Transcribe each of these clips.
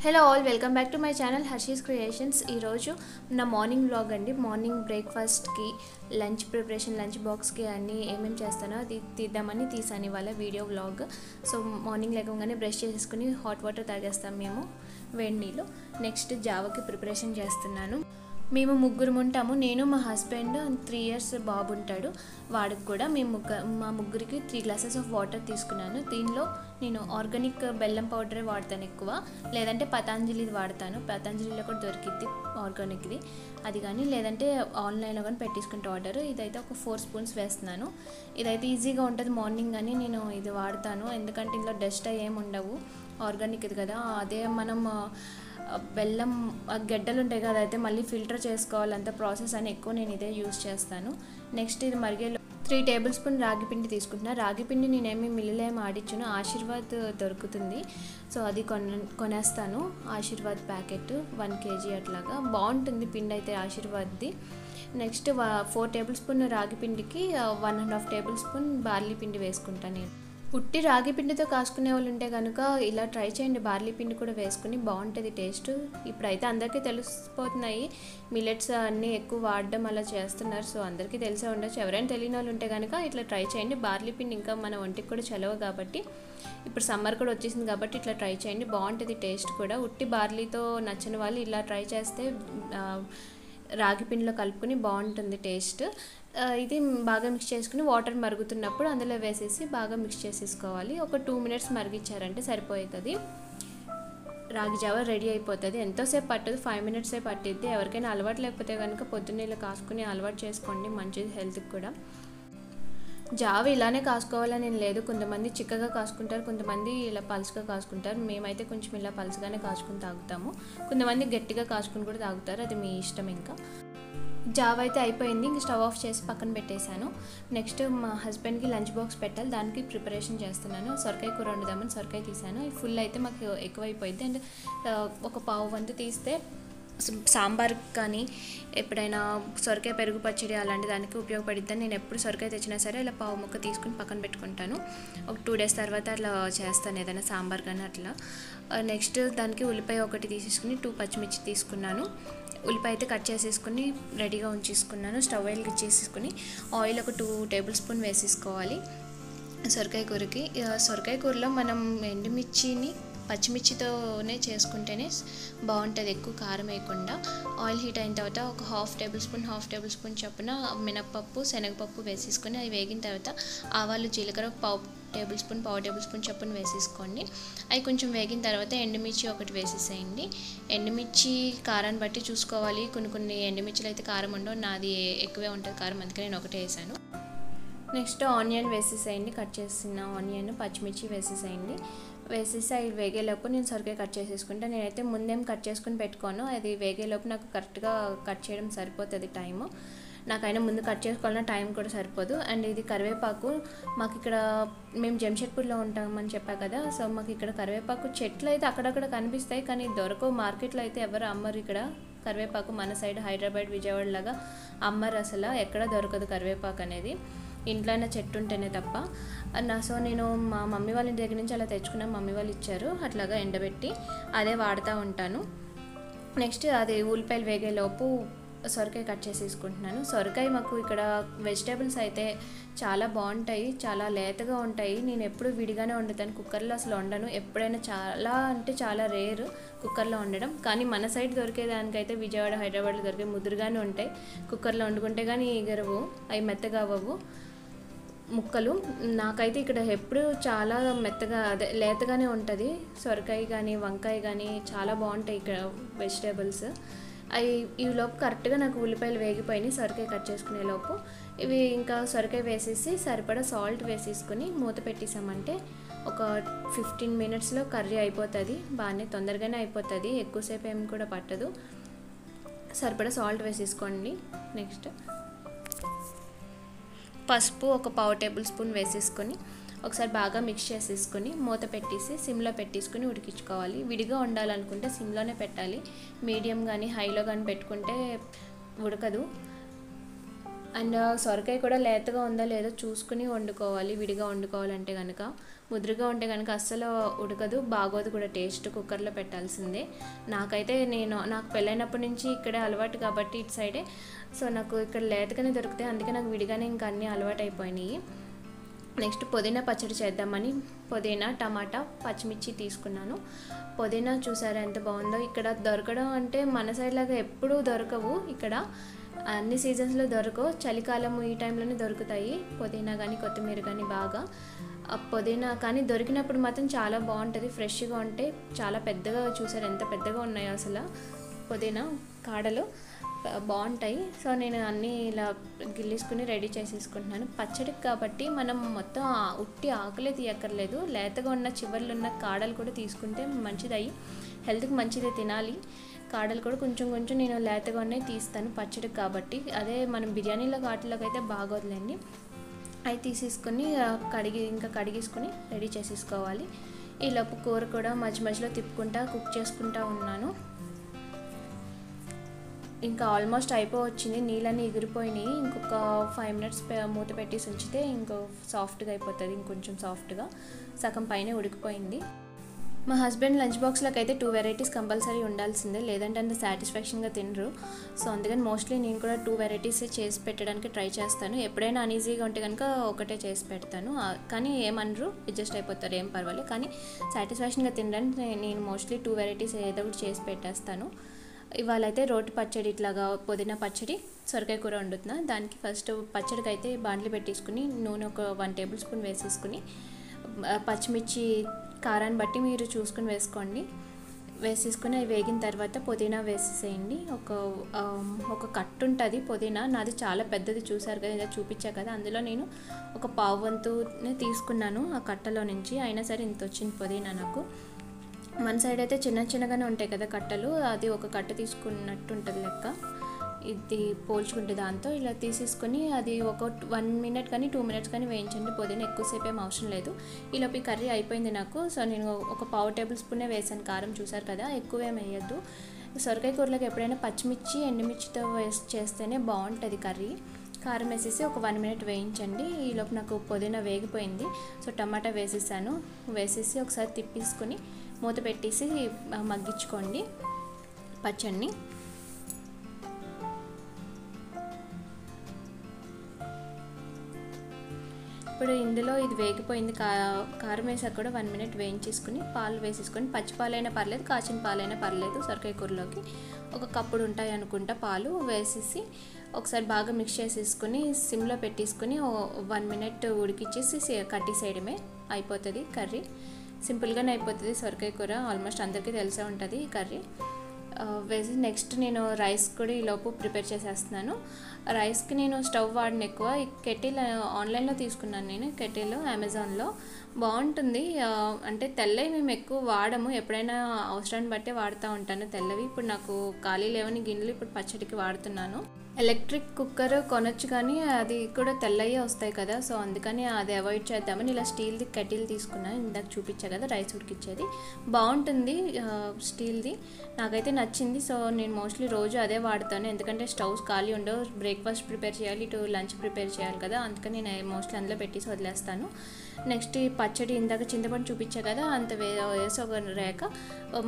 Hello all welcome back to my channel Harshi's creations. ఈరోజు నా morning vlog అండి. Morning బ్రేక్ఫాస్ట్కి, లంచ్ ప్రిపరేషన్, లంచ్ బాక్స్కి అన్నీ ఏమేమి చేస్తానో అది తీద్దామని తీసాను ఇవాళ వీడియో వ్లాగ్. సో మార్నింగ్ లేకగానే బ్రష్ చేసేసుకుని హాట్ వాటర్ తాగేస్తాం మేము, వేడి నీళ్ళు. నెక్స్ట్ జావాకి ప్రిపరేషన్ చేస్తున్నాను. మేము ముగ్గురు ఉంటాము, నేను మా హస్బెండ్ 3 years బాబు ఉంటాడు, వాడికి కూడా మా ముగ్గురికి 3 glasses ఆఫ్ వాటర్ తీసుకున్నాను. దీనిలో నేను ఆర్గానిక్ బెల్లం పౌడరే వాడతాను ఎక్కువ, లేదంటే పతాంజలిది వాడతాను. పతాంజలిలో కూడా దొరికిద్ది ఆర్గానిక్ది, అది కానీ లేదంటే ఆన్లైన్లో కానీ పెట్టేసుకుంటే ఆర్డర్. ఇదైతే ఒక 4 spoons వేస్తున్నాను. ఇదైతే ఈజీగా ఉంటుంది మార్నింగ్, కానీ నేను ఇది వాడతాను ఎందుకంటే ఇందులో డస్ట్ ఏమి ఉండవు, ఆర్గానిక్ ఇది కదా. అదే మనం బెల్లం గడ్డలు ఉంటాయి కదా, అయితే మళ్ళీ ఫిల్టర్ చేసుకోవాలంత ప్రాసెస్ అని ఎక్కువ నేను ఇదే యూస్ చేస్తాను. నెక్స్ట్ ఇది మరిగేలో 3 tablespoon రాగి పిండి తీసుకుంటున్నా. రాగి పిండి నేనేమి మిల్లులో ఏమి ఆడించాను, ఆశీర్వాద్ దొరుకుతుంది, సో అది కొనేస్తాను. ఆశీర్వాద్ ప్యాకెట్ 1 kg అట్లాగా బాగుంటుంది పిండి అయితే ఆశీర్వాద్ది. నెక్స్ట్ 4 tablespoon రాగి పిండికి 1.5 tablespoon బార్లీ పిండి వేసుకుంటాను నేను. ఉట్టి రాగి పిండితో కాసుకునే వాళ్ళు ఉంటే కనుక ఇలా ట్రై చేయండి, బార్లీ పిండి కూడా వేసుకుని బాగుంటుంది టేస్ట్. ఇప్పుడైతే అందరికీ తెలిసిపోతున్నాయి, మిల్లెట్స్ అన్నీ ఎక్కువ వాడడం అలా చేస్తున్నారు, సో అందరికీ తెలిసే ఉండొచ్చు. ఎవరైనా తెలియని వాళ్ళు ఉంటే కనుక ఇట్లా ట్రై చేయండి. బార్లీ పిండి ఇంకా మన ఒంటికి కూడా చలవ కాబట్టి, ఇప్పుడు సమ్మర్ కూడా వచ్చేసింది కాబట్టి ఇట్లా ట్రై చేయండి, బాగుంటుంది టేస్ట్ కూడా. ఉట్టి బార్లీతో నచ్చని వాళ్ళు ఇలా ట్రై చేస్తే రాగి పిండిలో కలుపుకొని బాగుంటుంది టేస్ట్. ఇది బాగా మిక్స్ చేసుకుని వాటర్ మరుగుతున్నప్పుడు అందులో వేసేసి బాగా మిక్స్ చేసేసుకోవాలి. ఒక 2 minutes మరిగించారంటే సరిపోతుంది, రాగి జావ రెడీ అయిపోతుంది. ఎంతోసేపు పట్టదు, 5 minutes పట్టిద్ది. ఎవరికైనా అలవాటు లేకపోతే కనుక పొద్దున్నే ఇలా కాసుకుని అలవాటు చేసుకోండి, మంచిది హెల్త్కి కూడా. జావ ఇలానే కాసుకోవాలని లేదు, కొంతమంది చిక్కగా కాసుకుంటారు, కొంతమంది ఇలా పలుచగా కాసుకుంటారు. మేమైతే కొంచెం ఇలా పలుచగానే కాసుకుని తాగుతాము, కొంతమంది గట్టిగా కాసుకుని కూడా తాగుతారు, అది మీ ఇష్టం. ఇంకా జావ అయితే అయిపోయింది, ఇంక స్టవ్ ఆఫ్ చేసి పక్కన పెట్టేశాను. నెక్స్ట్ మా హస్బెండ్కి లంచ్ బాక్స్ పెట్టాలి, దానికి ప్రిపరేషన్ చేస్తున్నాను. సొరకాయ కూర వండుదామని సొరకాయ తీసాను. ఈ ఫుల్ అయితే మాకు ఎక్కువైపోయింది, అండ్ ఒక పావు వంతు తీస్తే సాంబార్ కానీ ఎప్పుడైనా సొరకాయ పెరుగు పచ్చడి అలాంటి దానికి ఉపయోగపడిద్దని నేను ఎప్పుడు సొరకాయ తెచ్చినా సరే ఇలా పావు ముక్క తీసుకుని పక్కన పెట్టుకుంటాను. ఒక 2 days తర్వాత అట్లా చేస్తాను ఏదైనా సాంబార్ కానీ అట్లా. నెక్స్ట్ దానికి ఉల్లిపాయ ఒకటి తీసేసుకుని 2 పచ్చిమిర్చి తీసుకున్నాను. ఉల్లిపాయ అయితే కట్ చేసేసుకుని రెడీగా ఉంచేసుకున్నాను. స్టవ్ వెలిగించేసుకుని ఆయిల్ ఒక 2 tablespoon వేసేసుకోవాలి సొరకాయ కూరకి. సొరకాయ కూరలో మనం ఎండుమిర్చిని పచ్చిమిర్చితోనే చేసుకుంటేనే బాగుంటుంది, ఎక్కువ కారం వేయకుండా. ఆయిల్ హీట్ అయిన తర్వాత ఒక హాఫ్ టేబుల్ స్పూన్ చొప్పున మినప్పప్పు, శనగపప్పు వేసేసుకొని అవి వేగిన తర్వాత ఆవాలు, జీలకర్ర పావు టేబుల్ స్పూన్ చొప్పున వేసేసుకోండి. అవి కొంచెం వేగిన తర్వాత ఎండుమిర్చి ఒకటి వేసేసేయండి. ఎండుమిర్చి కారాన్ని బట్టి చూసుకోవాలి, కొన్ని ఎండుమిర్చిలు అయితే కారం ఉండవు, నాది ఎక్కువే ఉంటుంది కారం, అందుకని నేను ఒకటే వేసాను. నెక్స్ట్ ఆనియన్ వేసేసేయండి, కట్ చేసిన ఆనియన్, పచ్చిమిర్చి వేసేసేయండి. వేసేసి అవి వేగేలోపు నేను సొరకాయ కట్ చేసేసుకుంటాను. నేనైతే ముందేం కట్ చేసుకుని పెట్టుకోను, అది వేగేలోపు నాకు కరెక్ట్గా కట్ చేయడం సరిపోతుంది టైము. నాకైనా ముందు కట్ చేసుకోవాలన్నా టైం కూడా సరిపోదు. అండ్ ఇది కరివేపాకు, మాకు ఇక్కడ మేము జంషెడ్పూర్లో ఉంటామని చెప్పా కదా, సో మాకు ఇక్కడ కరివేపాకు చెట్లు అయితే అక్కడక్కడ కనిపిస్తాయి, కానీ దొరకవు. మార్కెట్లో అయితే ఎవరు అమ్మరు ఇక్కడ కరివేపాకు, మన సైడ్ హైదరాబాద్, విజయవాడ లాగా అమ్మరు, అసలు ఎక్కడ దొరకదు కరివేపాకు అనేది, ఇంట్లోనే చెట్టు ఉంటేనే తప్ప. సో నేను మా మమ్మీ వాళ్ళ ఇంటి దగ్గర నుంచి అలా తెచ్చుకున్నాను, మమ్మీ వాళ్ళు ఇచ్చారు, అట్లాగా ఎండబెట్టి అదే వాడుతూ ఉంటాను. నెక్స్ట్ అది ఉల్లిపాయలు వేగేలోపు సొరకాయ కట్ చేసేసుకుంటున్నాను. సొరకాయ మాకు ఇక్కడ వెజిటేబుల్స్ అయితే చాలా బాగుంటాయి, చాలా లేతగా ఉంటాయి. నేను ఎప్పుడు విడిగానే వండుతాను, కుక్కర్లో అసలు వండను. ఎప్పుడైనా చాలా అంటే చాలా రేర్ కుక్కర్లో వండడం, కానీ మన సైడ్ దొరికేదానికైతే విజయవాడ, హైదరాబాద్లో దొరికే ముదురుగానే ఉంటాయి. కుక్కర్లో వండుకుంటే కానీ ఎగరవు, అవి మెత్తగా అవ్వవు ముక్కలు. నాకైతే ఇక్కడ ఎప్పుడు చాలా మెత్తగా అదే లేతగానే ఉంటుంది. సొరకాయ కానీ వంకాయ కానీ చాలా బాగుంటాయి ఇక్కడ వెజిటేబుల్స్. అవి ఈ లోపు కరెక్ట్గా నాకు ఉల్లిపాయలు వేగిపోయినాయి, సొరకాయ కట్ చేసుకునే లోపు. ఇవి ఇంకా సొరకాయ వేసేసి సరిపడా సాల్ట్ వేసేసుకొని మూత పెట్టేసామంటే ఒక 15 minutesలో కర్రీ అయిపోతుంది, బాగానే తొందరగానే అయిపోతుంది, ఎక్కువసేపు ఏమి కూడా పట్టదు. సరిపడా సాల్ట్ వేసేసుకోండి. నెక్స్ట్ పసుపు ఒక పావు టేబుల్ స్పూన్ వేసేసుకొని ఒకసారి బాగా మిక్స్ చేసేసుకొని మూత పెట్టేసి సిమ్లో పెట్టేసుకొని ఉడికించుకోవాలి. విడిగా వండాలనుకుంటే సిమ్లోనే పెట్టాలి, మీడియం కానీ హైలో కానీ పెట్టుకుంటే ఉడకదు. అండ్ సొరకాయ కూడా లేతగా ఉందా లేదో చూసుకుని వండుకోవాలి. విడిగా వండుకోవాలంటే కనుక, ముద్రగా ఉంటే కనుక అస్సలు ఉడకదు, బాగోదు కూడా. టేస్ట్ కుక్కర్లో పెట్టాల్సిందే. నాకు పెళ్ళైనప్పటి నుంచి ఇక్కడే అలవాటు కాబట్టి ఇటు సైడే, సో నాకు ఇక్కడ లేతగానే దొరుకుతాయి. అందుకే నాకు విడిగానే ఇంకా అన్నీ అలవాటు అయిపోయినాయి. నెక్స్ట్ పుదీనా పచ్చడి చేద్దామని పుదీనా, టమాటా, పచ్చిమిర్చి తీసుకున్నాను. పుదీనా చూసారా ఎంత బాగుందో. ఇక్కడ దొరకడం అంటే మన సైడ్ లాగా ఎప్పుడూ దొరకవు. ఇక్కడ అన్ని సీజన్స్లో దొరకవు, చలికాలం ఈ టైంలోనే దొరుకుతాయి పుదీనా కానీ కొత్తిమీర కానీ బాగా. పుదీనా కానీ దొరికినప్పుడు మాత్రం చాలా బాగుంటుంది, ఫ్రెష్గా ఉంటే. చాలా పెద్దగా చూసారు ఎంత పెద్దగా ఉన్నాయో అసలు పుదీనా కాడలు బాగుంటాయి. సో నేను అన్నీ ఇలా గిల్లేసుకుని రెడీ చేసేసుకుంటున్నాను. పచ్చడికి కాబట్టి మనం మొత్తం ఉట్టి ఆకులే తీయక్కర్లేదు, లేతగా ఉన్న చివర్లు ఉన్న కాడలు కూడా తీసుకుంటే మంచిది. హెల్త్కి మంచిదే, తినాలి. కాడలు కూడా కొంచెం కొంచెం నేను లేతగా ఉన్నాయి తీస్తాను పచ్చడికి కాబట్టి. అదే మనం బిర్యానీలో వాటిలోకి అయితే బాగోదులేండి. అవి తీసేసుకొని కడిగేసుకొని రెడీ చేసేసుకోవాలి. ఈలోపు కూర కూడా మధ్య మధ్యలో తిప్పుకుంటా కుక్ చేసుకుంటా ఉన్నాను. ఇంకా ఆల్మోస్ట్ అయిపోవచ్చింది, నీళ్ళన్నీ ఎగిరిపోయినాయి. ఇంకొక 5 minutes మూత పెట్టేసి ఉంచితే ఇంకో సాఫ్ట్గా అయిపోతుంది. ఇంకొంచెం సాఫ్ట్గా సగం పైన ఉడికిపోయింది. మా హస్బెండ్ లంచ్ బాక్స్లోకి అయితే 2 varieties కంపల్సరీ ఉండాల్సిందే, లేదంటే అంత సాటిస్ఫాక్షన్గా తినరు. సో అందుకని మోస్ట్లీ నేను కూడా 2 varieties చేసి పెట్టడానికి ట్రై చేస్తాను. ఎప్పుడైనా అన్ఈజీగా ఉంటే కనుక ఒకటే చేసి పెడతాను, కానీ ఏమనరు, అడ్జస్ట్ అయిపోతారు, ఏం పర్వాలేదు. కానీ సాటిస్ఫాక్షన్గా తినడానికి నేను మోస్ట్లీ 2 varieties ఏదో ఒకటి చేసి పెట్టేస్తాను. ఇవాళ అయితే రోటి పచ్చడి, ఇట్లాగా పుదీనా పచ్చడి, సొరకాయ కూర వండుతున్నా. దానికి ఫస్ట్ పచ్చడికి అయితే బాండ్లీ పెట్టేసుకుని నూనె ఒక 1 tablespoon వేసేసుకుని, పచ్చిమిర్చి కారాన్ని బట్టి మీరు చూసుకుని వేసేసుకుని అవి వేగిన తర్వాత పుదీనా వేసేసేయండి. ఒక కట్టు ఉంటుంది పుదీనా, నాది చాలా పెద్దది చూసారు కదా, ఇలా చూపించా కదా. అందులో నేను ఒక పావు వంతునే తీసుకున్నాను ఆ కట్టలో నుంచి. అయినా సరే ఇంత వచ్చింది పుదీనా నాకు. మన సైడ్ అయితే చిన్నగానే ఉంటాయి కదా కట్టలు, అది ఒక కట్ట తీసుకున్నట్టు ఉంటుంది లెక్క. ఇది పోల్చుకుంటే దాంతో ఇలా తీసేసుకొని అది ఒక 1 minute కానీ 2 minutes కానీ వేయించండి. పుదీనా ఎక్కువసేపు ఏం అవసరం లేదు. ఈలోపు కర్రీ అయిపోయింది నాకు. సో నేను ఒక పావు tablespoon వేసాను కారం, చూసారు కదా, ఎక్కువేం వేయద్దు. సొరకాయ కూరలోకి ఎప్పుడైనా పచ్చిమిర్చి ఎండుమిర్చితో చేస్తేనే బాగుంటుంది కర్రీ. కారం వేసేసి ఒక 1 minute వేయించండి. ఈలోపు నాకు పుదీనా వేగిపోయింది. సో టమాటా వేసేసి ఒకసారి తిప్పేసుకొని మూత పెట్టేసి మగ్గించుకోండి పచ్చడిని. ఇప్పుడు ఇందులో ఇది వేగిపోయింది, కారం వేసాక కూడా 1 minute వేయించేసుకుని పాలు వేసేసుకొని, పచ్చి పాలైనా పర్లేదు, కాచిన పాలైనా పర్లేదు. సొరకాయ కూరలోకి ఒక కప్పుడు ఉంటాయి అనుకుంటా పాలు వేసేసి ఒకసారి బాగా మిక్స్ చేసేసుకొని సిమ్లో పెట్టేసుకొని 1 minute ఉడికిచ్చేసి కట్టేసేయడమే, అయిపోతుంది కర్రీ. సింపుల్గానే అయిపోతుంది సొరకాయ కూర, ఆల్మోస్ట్ అందరికీ తెలిసే ఉంటుంది ఈ కర్రీ. వేసి నెక్స్ట్ నేను రైస్ కూడా ఈలోపు ప్రిపేర్ చేసేస్తున్నాను. రైస్కి నేను స్టవ్ వాడిన ఎక్కువ. ఈ కెటిల్ ఆన్లైన్లో తీసుకున్నాను నేను, కెటిల్ అమెజాన్లో బాగుంటుంది. అంటే తెల్లవి మేము ఎక్కువ వాడము, ఎప్పుడైనా అవసరాన్ని బట్టే వాడుతూ ఉంటాను తెల్లవి. ఇప్పుడు నాకు ఖాళీ లేవని గిన్నెలు ఇప్పుడు పచ్చడికి వాడుతున్నాను. ఎలక్ట్రిక్ కుక్కర్ కొనొచ్చు కానీ అది కూడా తెల్లయ్యే వస్తాయి కదా, సో అందుకని అది అవాయిడ్ చేద్దామని ఇలా స్టీల్ది కెటిల్ తీసుకున్నాను. ఇందాక చూపించా కదా రైస్ ఉడికిచ్చేది, బాగుంటుంది స్టీల్ది, నాకైతే నచ్చింది. సో నేను మోస్ట్లీ రోజు అదే వాడతాను, ఎందుకంటే స్టవ్స్ ఖాళీ ఉండవు, బ్రేక్ఫాస్ట్ ప్రిపేర్ చేయాలి, ఇటు లంచ్ ప్రిపేర్ చేయాలి కదా, అందుకని నేను మోస్ట్లీ అందులో పెట్టేసి వదిలేస్తాను. నెక్స్ట్ ఈ పచ్చడి ఇందాక చింతపండు చూపించా కదా, అంత వేసి ఒక రేఖ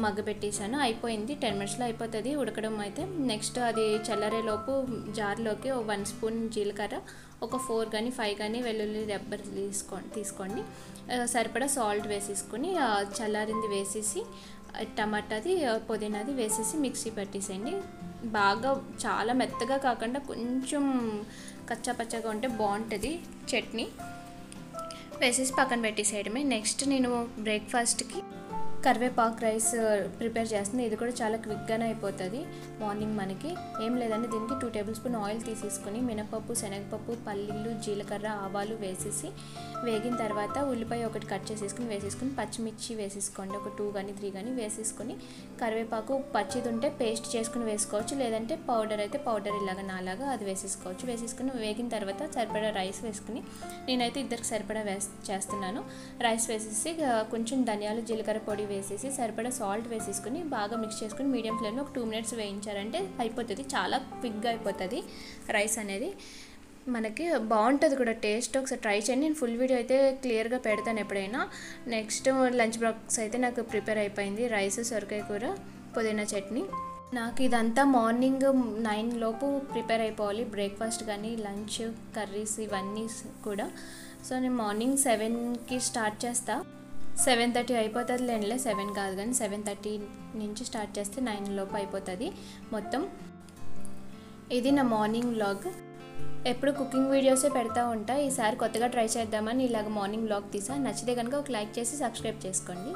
మగ్గ పెట్టేశాను, అయిపోయింది. 10 minutesలో అయిపోతుంది ఉడకడం అయితే. నెక్స్ట్ అది చల్లారేలోపు జార్లోకి 1 spoon జీలకర్ర, ఒక 4 కానీ 5 కానీ వెల్లుల్లి రెబ్బలు తీసుకోండి. సరిపడా సాల్ట్ వేసేసుకొని చల్లారింది వేసేసి టమాటాది పుదీనాది వేసేసి మిక్సీ పట్టేసేయండి. బాగా చాలా మెత్తగా కాకుండా కొంచెం కచ్చా పచ్చగా ఉంటే బాగుంటుంది చట్నీ. వేసేసి పక్కన పెట్టేసేయడమే. నెక్స్ట్ నేను బ్రేక్ఫాస్ట్కి కరివేపాకు రైస్ ప్రిపేర్ చేస్తుంది. ఇది కూడా చాలా క్విక్గానే అయిపోతుంది మార్నింగ్ మనకి. ఏం లేదండి, దీనికి 2 tablespoon ఆయిల్ తీసేసుకొని మినపప్పు, శనగపప్పు, పల్లీలు, జీలకర్ర, ఆవాలు వేసేసి వేగిన తర్వాత ఉల్లిపాయ ఒకటి కట్ చేసేసుకుని వేసేసుకుని పచ్చిమిర్చి వేసేసుకోండి, ఒక 2 కానీ 3 కానీ వేసేసుకొని కరివేపాకు పచ్చిది ఉంటే పేస్ట్ చేసుకుని వేసుకోవచ్చు, లేదంటే పౌడర్ అయితే పౌడర్ ఇలాగా నాలాగా అది వేసేసుకోవచ్చు. వేసేసుకుని వేగిన తర్వాత సరిపడా రైస్ వేసుకుని, నేనైతే ఇద్దరికి సరిపడా చేస్తున్నాను. రైస్ వేసేసి కొంచెం ధనియాలు, జీలకర్ర పొడి వేసేసి సరిపడా సాల్ట్ వేసేసుకుని బాగా మిక్స్ చేసుకుని మీడియం ఫ్లేమ్లో ఒక 2 minutes వేయించారంటే అయిపోతుంది. చాలా క్విక్గా అయిపోతుంది రైస్ అనేది. మనకి బాగుంటుంది కూడా టేస్ట్. ఒకసారి ట్రై చేయండి. నేను ఫుల్ వీడియో అయితే క్లియర్గా పెడతాను ఎప్పుడైనా. నెక్స్ట్ లంచ్ బాక్స్ అయితే నాకు ప్రిపేర్ అయిపోయింది. రైస్, సొరకాయ కూర, పుదీనా చట్నీ. నాకు ఇదంతా మార్నింగ్ 9 లోపు ప్రిపేర్ అయిపోవాలి, బ్రేక్ఫాస్ట్ కానీ లంచ్, కర్రీస్ ఇవన్నీ కూడా. సో నేను మార్నింగ్ 7కి స్టార్ట్ చేస్తా. 7:30 అయిపోతుంది లేనిలే, 7 కాదు కానీ 7:30 నుంచి స్టార్ట్ చేస్తే 9 లోపు అయిపోతుంది మొత్తం. ఇది నా మార్నింగ్ వ్లాగ్. ఎప్పుడు కుకింగ్ వీడియోసే పెడతా ఉంటా. ఈసారి కొత్తగా ట్రై చేద్దామని ఇలాగ మార్నింగ్ వ్లాగ్ తీసా. నచ్చితే కనుక ఒక లైక్ చేసి సబ్స్క్రైబ్ చేసుకోండి.